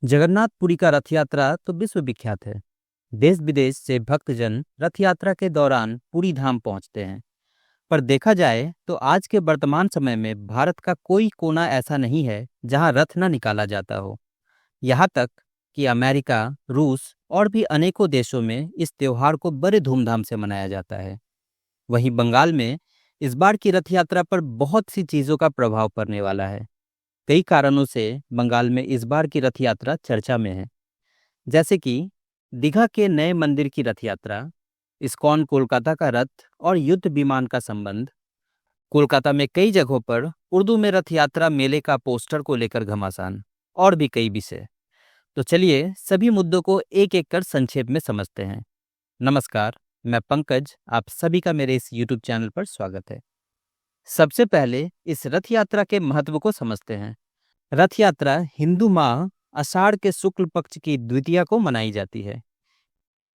जगन्नाथपुरी का रथ यात्रा तो विश्व विख्यात है। देश विदेश से भक्तजन रथ यात्रा के दौरान पुरी धाम पहुंचते हैं। पर देखा जाए तो आज के वर्तमान समय में भारत का कोई कोना ऐसा नहीं है जहां रथ न निकाला जाता हो। यहाँ तक कि अमेरिका, रूस और भी अनेकों देशों में इस त्योहार को बड़े धूमधाम से मनाया जाता है। वहीं बंगाल में इस बार की रथ यात्रा पर बहुत सी चीजों का प्रभाव पड़ने वाला है। कई कारणों से बंगाल में इस बार की रथ यात्रा चर्चा में है, जैसे कि दीघा के नए मंदिर की रथ यात्रा, इस्कॉन कोलकाता का रथ और युद्ध विमान का संबंध, कोलकाता में कई जगहों पर उर्दू में रथ यात्रा मेले का पोस्टर को लेकर घमासान और भी कई विषय। तो चलिए सभी मुद्दों को एक एक कर संक्षेप में समझते हैं। नमस्कार, मैं पंकज, आप सभी का मेरे इस YouTube चैनल पर स्वागत है। सबसे पहले इस रथ यात्रा के महत्व को समझते हैं। रथ यात्रा हिंदू माह आषाढ़ के शुक्ल पक्ष की द्वितीया को मनाई जाती है।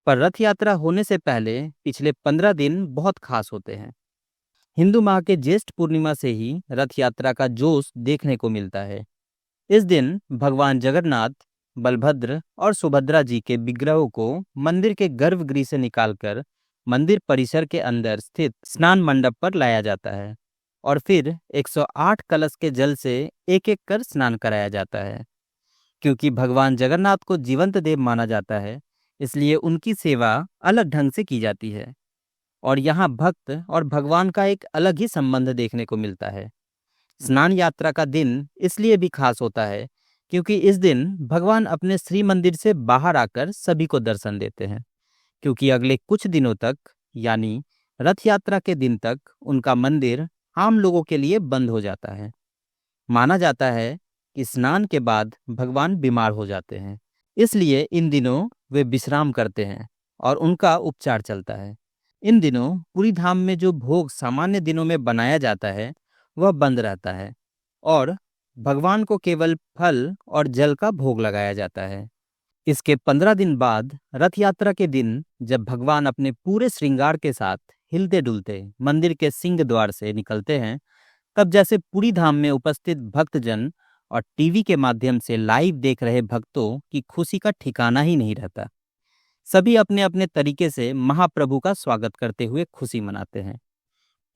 पर रथ यात्रा होने से पहले पिछले 15 दिन बहुत खास होते हैं। हिंदू माह के ज्येष्ठ पूर्णिमा से ही रथ यात्रा का जोश देखने को मिलता है। इस दिन भगवान जगन्नाथ, बलभद्र और सुभद्रा जी के विग्रहों को मंदिर के गर्भगृह से निकालकर मंदिर परिसर के अंदर स्थित स्नान मंडप पर लाया जाता है और फिर 108 कलश के जल से एक एक कर स्नान कराया जाता है। क्योंकि भगवान जगन्नाथ को जीवंत देव माना जाता है, इसलिए उनकी सेवा अलग ढंग से की जाती है और यहाँ भक्त और भगवान का एक अलग ही संबंध देखने को मिलता है। स्नान यात्रा का दिन इसलिए भी खास होता है क्योंकि इस दिन भगवान अपने श्री मंदिर से बाहर आकर सभी को दर्शन देते हैं, क्योंकि अगले कुछ दिनों तक यानी रथ यात्रा के दिन तक उनका मंदिर आम लोगों के लिए बंद हो जाता है। माना जाता है कि स्नान के बाद भगवान बीमार हो जाते हैं, इसलिए इन दिनों वे विश्राम करते हैं और उनका उपचार चलता है। इन दिनों पूरी धाम में जो भोग सामान्य दिनों में बनाया जाता है वह बंद रहता है और भगवान को केवल फल और जल का भोग लगाया जाता है। इसके 15 दिन बाद रथ यात्रा के दिन जब भगवान अपने पूरे श्रृंगार के साथ हिलते डुलते मंदिर के सिंह द्वार से निकलते हैं, तब जैसे पूरी धाम में उपस्थित भक्तजन और टीवी के माध्यम से लाइव देख रहे भक्तों की खुशी का ठिकाना ही नहीं रहता। सभी अपने अपने तरीके से महाप्रभु का स्वागत करते हुए खुशी मनाते हैं।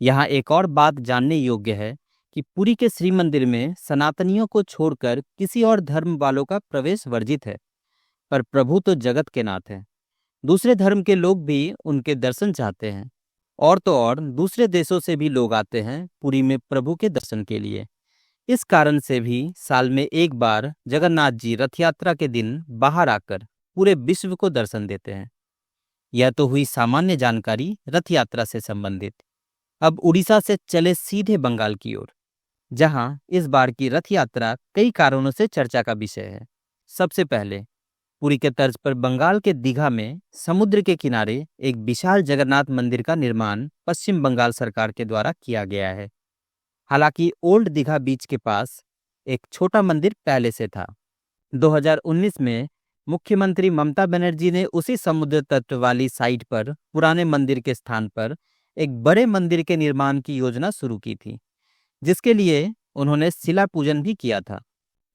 यहाँ एक और बात जानने योग्य है कि पुरी के श्री मंदिर में सनातनियों को छोड़कर किसी और धर्म वालों का प्रवेश वर्जित है। पर प्रभु तो जगत के नाथ हैं। दूसरे धर्म के लोग भी उनके दर्शन चाहते हैं और तो और दूसरे देशों से भी लोग आते हैं पुरी में प्रभु के दर्शन के लिए। इस कारण से भी साल में एक बार जगन्नाथ जी रथ यात्रा के दिन बाहर आकर पूरे विश्व को दर्शन देते हैं। यह तो हुई सामान्य जानकारी रथ यात्रा से संबंधित। अब उड़ीसा से चले सीधे बंगाल की ओर, जहां इस बार की रथ यात्रा कई कारणों से चर्चा का विषय है। सबसे पहले पुरी के तर्ज पर बंगाल के दीघा में समुद्र के किनारे एक विशाल जगन्नाथ मंदिर का निर्माण पश्चिम बंगाल सरकार के द्वारा किया गया है। हालांकि ओल्ड दीघा बीच के पास एक छोटा मंदिर पहले से था। 2019 में मुख्यमंत्री ममता बनर्जी ने उसी समुद्र तट वाली साइट पर पुराने मंदिर के स्थान पर एक बड़े मंदिर के निर्माण की योजना शुरू की थी, जिसके लिए उन्होंने शिला पूजन भी किया था।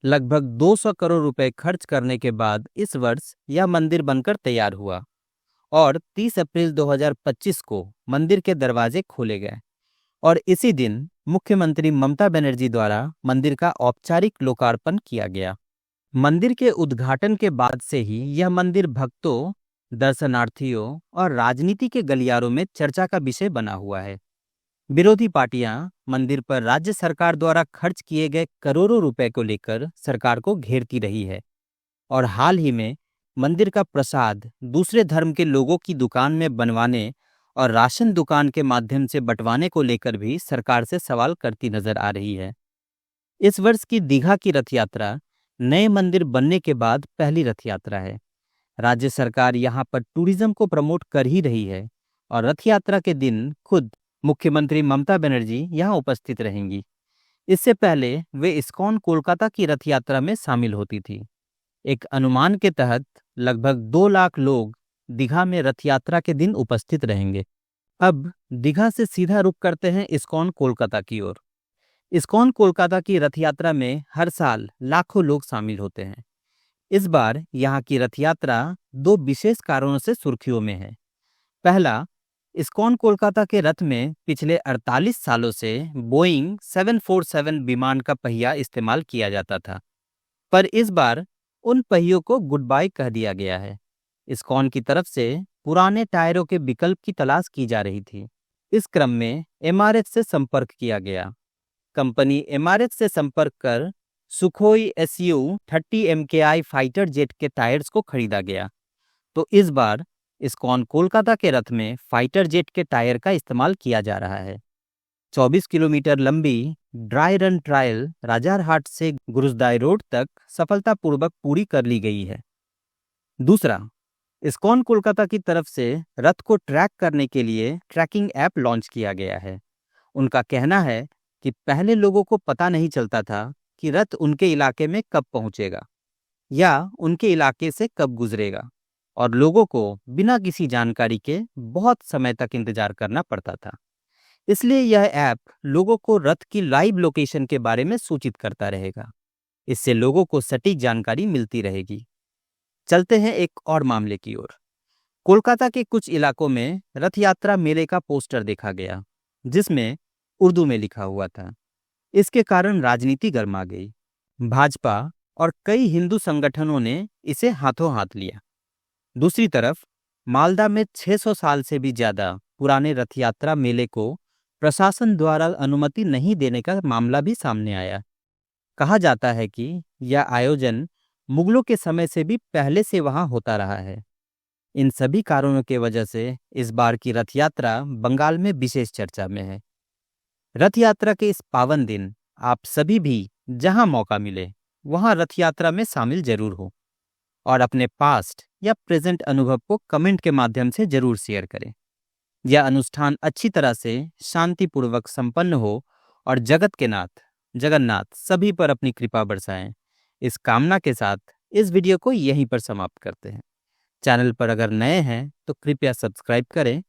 लगभग 200 करोड़ रुपए खर्च करने के बाद इस वर्ष यह मंदिर बनकर तैयार हुआ और 30 अप्रैल 2025 को मंदिर के दरवाजे खोले गए और इसी दिन मुख्यमंत्री ममता बनर्जी द्वारा मंदिर का औपचारिक लोकार्पण किया गया। मंदिर के उद्घाटन के बाद से ही यह मंदिर भक्तों, दर्शनार्थियों और राजनीति के गलियारों में चर्चा का विषय बना हुआ है। विरोधी पार्टियां मंदिर पर राज्य सरकार द्वारा खर्च किए गए करोड़ों रुपए को लेकर सरकार को घेरती रही है और हाल ही में मंदिर का प्रसाद दूसरे धर्म के लोगों की दुकान में बनवाने और राशन दुकान के माध्यम से बंटवाने को लेकर भी सरकार से सवाल करती नजर आ रही है। इस वर्ष की दीघा की रथ यात्रा नए मंदिर बनने के बाद पहली रथ यात्रा है। राज्य सरकार यहाँ पर टूरिज्म को प्रमोट कर ही रही है और रथ यात्रा के दिन खुद मुख्यमंत्री ममता बनर्जी यहाँ उपस्थित रहेंगी। इससे पहले वे इस्कॉन कोलकाता की रथ यात्रा में शामिल होती थी। एक अनुमान के तहत लगभग 2 लाख लोग दीघा में रथ यात्रा के दिन उपस्थित रहेंगे। अब दीघा से सीधा रुख करते हैं इस्कॉन कोलकाता की ओर। इस्कॉन कोलकाता की रथ यात्रा में हर साल लाखों लोग शामिल होते हैं। इस बार यहाँ की रथ यात्रा 2 विशेष कारणों से सुर्खियों में है। पहला, इस्कॉन कोलकाता के रथ में पिछले 48 सालों से बोइंग 747 विमान का पहिया इस्तेमाल किया जाता था, पर इस बार उन पहियों को गुड बाय कह दिया गया है। इस्कॉन की तरफ से पुराने टायरों के विकल्प की तलाश की जा रही थी। इस क्रम में एमआरएफ से संपर्क किया गया। कंपनी एमआरएफ से संपर्क कर Sukhoi SU-30 MKI fighter jet के टायर्स को खरीदा गया। तो इस बार इस्कॉन कोलकाता के रथ में फाइटर जेट के टायर का इस्तेमाल किया जा रहा है। 24 किलोमीटर लंबी ड्राई रन ट्रायल राजारहाट से गुरुसदाय रोड तक सफलतापूर्वक पूरी कर ली गई है। दूसरा, इस्कॉन कोलकाता की तरफ से रथ को ट्रैक करने के लिए ट्रैकिंग ऐप लॉन्च किया गया है। उनका कहना है कि पहले लोगों को पता नहीं चलता था कि रथ उनके इलाके में कब पहुंचेगा या उनके इलाके से कब गुजरेगा, और लोगों को बिना किसी जानकारी के बहुत समय तक इंतजार करना पड़ता था। इसलिए यह ऐप लोगों को रथ की लाइव लोकेशन के बारे में सूचित करता रहेगा। इससे लोगों को सटीक जानकारी मिलती रहेगी। चलते हैं एक और मामले की ओर। कोलकाता के कुछ इलाकों में रथ यात्रा मेले का पोस्टर देखा गया, जिसमें उर्दू में लिखा हुआ था। इसके कारण राजनीति गर्मा गई। भाजपा और कई हिंदू संगठनों ने इसे हाथों हाथ लिया। दूसरी तरफ मालदा में 600 साल से भी ज्यादा पुराने रथ यात्रा मेले को प्रशासन द्वारा अनुमति नहीं देने का मामला भी सामने आया। कहा जाता है कि यह आयोजन मुगलों के समय से भी पहले से वहां होता रहा है। इन सभी कारणों की वजह से इस बार की रथ यात्रा बंगाल में विशेष चर्चा में है। रथ यात्रा के इस पावन दिन आप सभी भी जहां मौका मिले वहां रथ यात्रा में शामिल जरूर हो और अपने पास्ट या प्रेजेंट अनुभव को कमेंट के माध्यम से जरूर शेयर करें। यह अनुष्ठान अच्छी तरह से शांतिपूर्वक संपन्न हो और जगत के नाथ जगन्नाथ सभी पर अपनी कृपा बरसाएं। इस कामना के साथ इस वीडियो को यहीं पर समाप्त करते हैं। चैनल पर अगर नए हैं तो कृपया सब्सक्राइब करें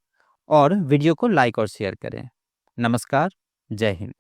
और वीडियो को लाइक और शेयर करें। नमस्कार, जय हिंद।